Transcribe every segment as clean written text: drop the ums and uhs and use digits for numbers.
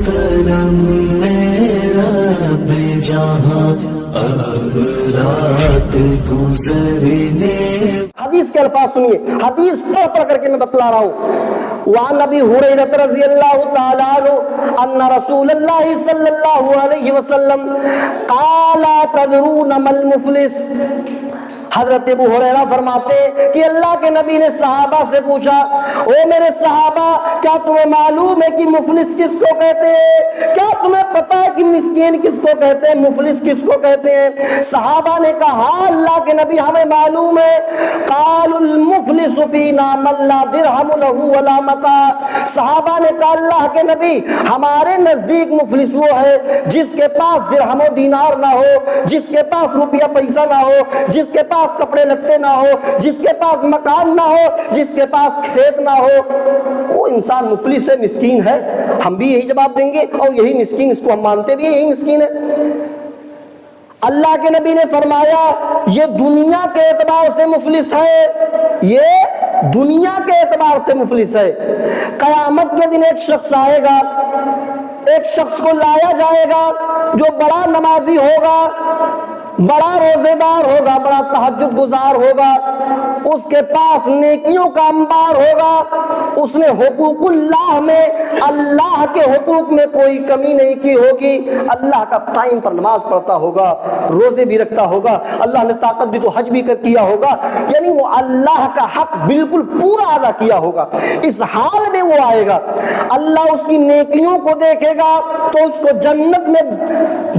کرم میرا بے جہاں اب رات گزرنے. حدیث کے الفاظ سنیے، حدیث پڑھ کر کے میں بتلا رہا ہوں. وعن ابی ہریرہ رضی اللہ تعالی عنہ ان رسول اللہ صلی اللہ علیہ وسلم قال تدرون ما المفلس. حضرت ابو ہریرہ فرماتے کہ اللہ کے نبی نے صحابہ سے پوچھا، او میرے صحابہ، کیا تمہیں معلوم ہے کہ مفلس کس کو کہتے ہیں؟ کیا تمہیں پتا ہے کہ مسکین کس کو کہتے ہیں، مفلس کس کو کہتے ہیں؟ صحابہ نے کہا ہاں اللہ کے نبی ہمیں معلوم ہے. قال المفلس فینا من لا درہم له ولا متاع. صحابہ نے کہا اللہ کے نبی ہمارے نزدیک مفلس وہ ہے جس کے پاس درہم و دینار نہ ہو، جس کے پاس روپیہ پیسہ نہ ہو، جس کے پاس کپڑے لتے نہ ہو، جس کے پاس مکان نہ ہو، جس کے پاس کھیت نہ ہو. وہ انسان مفلس ہے، مسکین ہے. ہم بھی یہی جواب دیں گے اور یہی مسکین، اس کو ہم مانتے بھی یہی مسکین ہے. اللہ کے نبی نے فرمایا یہ دنیا کے اعتبار سے مفلس ہے، یہ دنیا کے اعتبار سے مفلس ہے. قیامت کے دن ایک شخص آئے گا، ایک شخص کو لایا جائے گا جو بڑا نمازی ہوگا، بڑا روزے دار ہوگا، بڑا تہجد گزار ہوگا، اس کے پاس نیکیوں کا انبار ہوگا، اس نے حقوق اللہ میں، اللہ کے حقوق میں کوئی کمی نہیں کی ہوگی، اللہ کا ٹائم پر نماز پڑھتا ہوگا، روزے بھی رکھتا ہوگا، اللہ نے طاقت دی تو حج بھی کیا ہوگا، یعنی وہ اللہ کا حق بالکل پورا ادا کیا ہوگا. اس حال میں وہ آئے گا، اللہ اس کی نیکیوں کو دیکھے گا تو اس کو جنت میں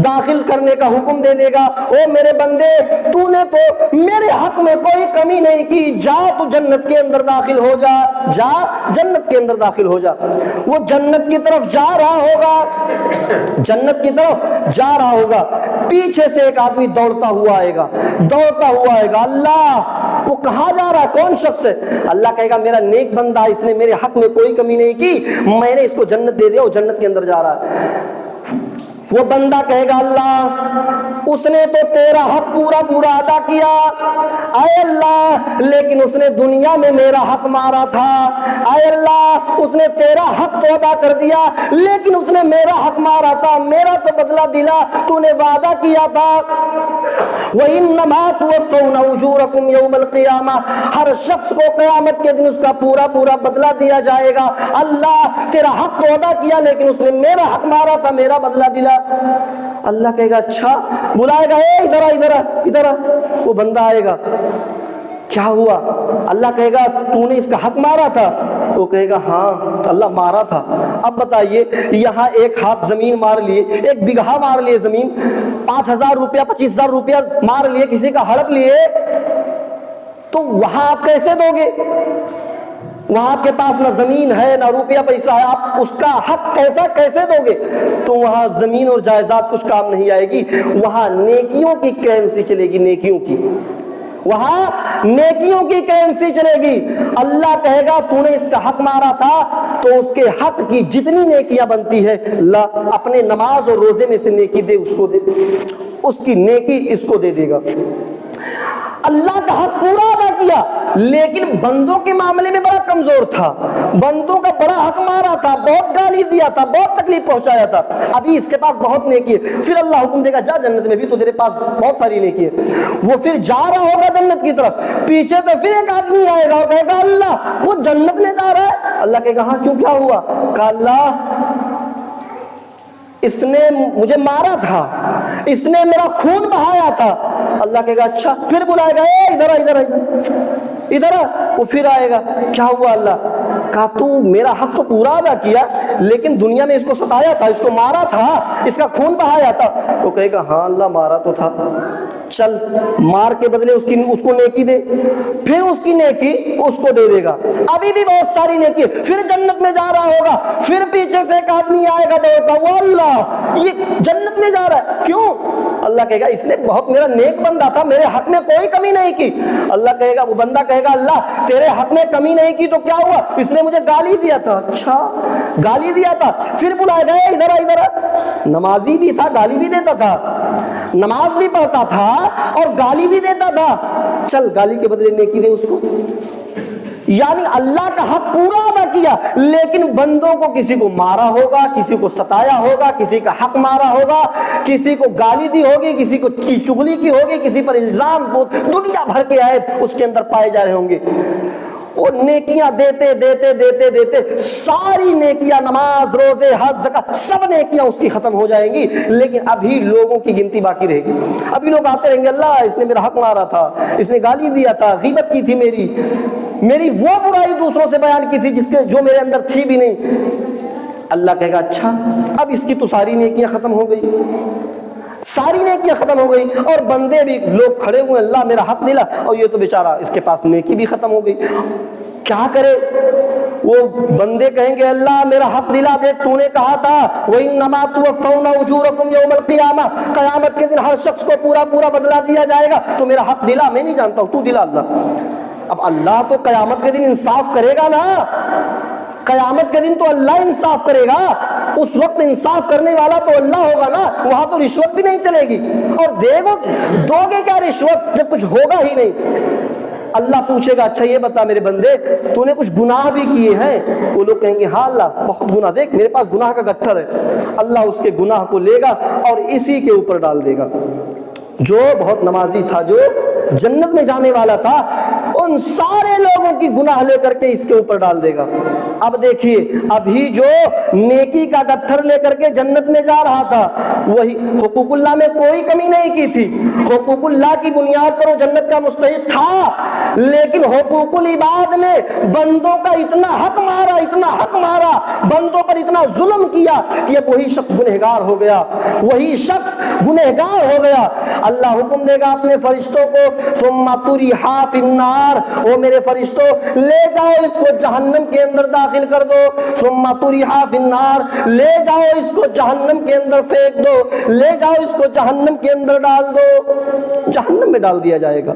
داخل کرنے کا حکم دے دے گا. او میرے بندے، تو نے تو میرے حق میں کوئی کمی نہیں کی، جا تو جنت کے اندر داخل ہو جا، جا جنت کے اندر داخل ہو جا. وہ جنت کی طرف جا رہا ہوگا، جنت کی طرف جا رہا ہوگا، پیچھے سے ایک آدمی دوڑتا ہوا آئے گا، دوڑتا ہوا آئے گا. اللہ، وہ کہاں جا رہا ہے؟ کون شخص ہے؟ اللہ کہے گا میرا نیک بندہ، اس نے میرے حق میں کوئی کمی نہیں کی، میں نے اس کو جنت دے دیا، وہ جنت کے اندر جا رہا ہے. وہ بندہ کہے گا اللہ، اس نے تو تیرا حق پورا پورا ادا کیا، اے اللہ، لیکن اس نے دنیا میں میرا حق مارا تھا. اے اللہ، اس نے تیرا حق تو ادا کر دیا لیکن اس نے میرا حق مارا تھا، میرا تو بدلہ دلا، تو نے وعدہ کیا تھا وَإِنَّمَا تُوَفَّوْنَ أُجُورَكُمْ يَوْمَ الْقِيَامَةِ. ہر شخص کو قیامت کے دن اس کا پورا پورا بدلہ دیا جائے گا. اللہ، تیرا حق تو ادا کیا لیکن اس نے میرا حق مارا تھا، میرا بدلہ دلا. اللہ کہے گا اچھا، بلائے گا اے ادھر ادھر ادھر. وہ بندہ آئے گا، کیا ہوا؟ اللہ کہے گا تو نے اس کا حق مارا تھا؟ وہ کہے گا ہاں اللہ مارا تھا. اب بتائیے، یہاں ایک ہاتھ زمین مار لیے، ایک بگہا مار لیے زمین، 5,000 روپیہ 25,000 روپیہ مار لیے، کسی کا ہڑپ لیے، تو وہاں آپ کیسے دو گے؟ وہاں آپ کے پاس نہ زمین ہے نہ روپیہ پیسہ ہے، آپ اس کا حق کیسے دو گے؟ تو وہاں زمین اور جائیداد کچھ کام نہیں آئے گی، وہاں نیکیوں کی کرنسی چلے گی، نیکیوں کی، وہاں نیکیوں کی کرنسی چلے گی. اللہ کہے گا تو نے اس کا حق مارا تھا تو اس کے حق کی جتنی نیکیاں بنتی ہے اللہ اپنے نماز اور روزے میں سے نیکی دے، اس کو دے، اس کی نیکی اس کو دے دے گا. اللہ کا حق پورا ادا کیا لیکن بندوں کے معاملے میں بڑا کمزور تھا، بندوں کا بڑا حق مارا تھا، بہت گالی دیا تھا، بہت تکلیف پہنچایا تھا. ابھی اس کے پاس بہت نیکی ہے، پھر اللہ حکم دے گا جا جنت میں بھی تو تیرے پاس بہت ساری نیکی ہے. وہ پھر جا رہا ہوگا جنت کی طرف، پیچھے سے پھر ایک آدمی آئے گا اور کہے گا اللہ وہ جنت میں جا رہا ہے. اللہ کہے گا ہاں کیوں، کیا ہوا؟ کہا اللہ اس نے مجھے مارا تھا، اس نے میرا خون بہایا تھا. اللہ کہے گا اچھا، پھر بلائے گا اے ادھر ادھر ادھر ادھر. وہ پھر آئے گا، کیا ہوا؟ اللہ کہا تو میرا حق تو پورا ادا کیا لیکن دنیا میں اس کو ستایا تھا، اس کو مارا تھا، اس کا خون بہایا تھا. وہ کہے گا ہاں اللہ مارا تو تھا، چل مار کے بدلے اس کو نیکی دے. پھر اس کی نیکی اس کو دے دے گا. ابھی بھی بہت ساری نیکی ہے. پھر جنت میں جا رہا ہوگا، پھر پیچھے سے ایک آدمی آئے گا دوڑتا، وہ اللہ یہ جنت میں جا رہا ہے کیوں؟ اللہ کہے گا اس نے بہت میرا نیک بندہ تھا، میرے حق میں کوئی کمی نہیں کی. اللہ کہے گا، وہ بندہ کہے گا اللہ تیرے حق میں کمی نہیں کی تو کیا ہوا؟ اس نے مجھے گالی دیا تھا. اچھا گالی دیا تھا، پھر بلائے گئے ادھر ادھر. نمازی بھی تھا، گالی بھی دیتا تھا، نماز بھی پڑھتا تھا اور گالی بھی دیتا تھا، چل گالی کے بدلے نیکی دے اس کو. یعنی اللہ کا حق پورا ادا کیا، لیکن بندوں کو کسی کو مارا ہوگا، کسی کو ستایا ہوگا، کسی کا حق مارا ہوگا، کسی کو گالی دی ہوگی، کسی کو چغلی کی ہوگی، کسی پر الزام، دنیا بھر کے عیب اس کے اندر پائے جا رہے ہوں گے۔ اور نیکیاں دیتے دیتے دیتے دیتے ساری نیکیاں، نماز، روزے، حج، زکات، سب نیکیاں اس کی ختم ہو جائیں گی، لیکن ابھی لوگوں کی گنتی باقی رہے گی۔ ابھی لوگ آتے رہیں گے، اللہ اس نے میرا حق مارا تھا، اس نے گالی دیا تھا، غیبت کی تھی، میری وہ برائی دوسروں سے بیان کی تھی جو میرے اندر تھی بھی نہیں۔ اللہ کہے گا اچھا اب اس کی تو ساری نیکیاں ختم ہو گئی، ساری نیکیاں ختم ہو گئی، اور بندے بھی لوگ کھڑے ہوئے، اللہ میرا حق دلا، اور یہ تو بیچارہ اس کے پاس نیکی بھی ختم ہو گئی، کیا کرے؟ وہ بندے کہیں گے اللہ میرا حق دلا، دیکھ تو نے کہا تھا وَإِنَّمَا تُوَفَّوْنَ أُجُورَكُمْ يَوْمَ الْقِيَامَةِ، قیامت کے دن ہر شخص کو پورا پورا بدلہ دیا جائے گا، تو میرا حق دلا، میں نہیں جانتا ہوں، تو دلا اللہ۔ اب اللہ تو قیامت کے دن انصاف کرے گا نا، قیامت کے دن تو اللہ انصاف کرے گا، اس وقت انصاف کرنے والا تو اللہ ہوگا نا، وہاں تو رشوت بھی نہیں چلے گی، اور دو گے کیا رشوت جب کچھ ہوگا ہی نہیں۔ اللہ پوچھے گا اچھا یہ بتا میرے بندے تو نے کچھ گناہ بھی کیے ہیں؟ وہ لوگ کہیں گے ہاں اللہ بہت گناہ، دیکھ میرے پاس گناہ کا گٹھر ہے۔ اللہ اس کے گناہ کو لے گا اور اسی کے اوپر ڈال دے گا۔ جو بہت نمازی تھا، جو جنت میں جانے والا تھا، ان سارے لوگوں کی گناہ لے کر کے اس کے اوپر ڈال دے گا۔ اب دیکھیے ابھی جو نیکی کا گٹھر لے کر کے جنت میں جا رہا تھا، وہی حقوق اللہ میں کوئی کمی نہیں کی تھی، حقوق اللہ کی بنیاد پر وہ جنت کا مستحق تھا، لیکن حقوق العباد میں بندوں کا اتنا حق مارا، اتنا حق مارا، بندوں پر اتنا ظلم کیا کہ اب وہی شخص گنہگار ہو گیا، وہی شخص گنہگار ہو گیا۔ اللہ حکم دے گا اپنے فرشتوں کو ثم طرح فی النار، وہ میرے فرشتوں لے جاؤ اس کو جہنم کے اندر داخل کر دو، ثم طرح فی النار، لے جاؤ اس کو جہنم کے اندر پھینک دو، لے جاؤ اس کو جہنم کے اندر ڈال دو، جہنم میں ڈال دیا جائے گا۔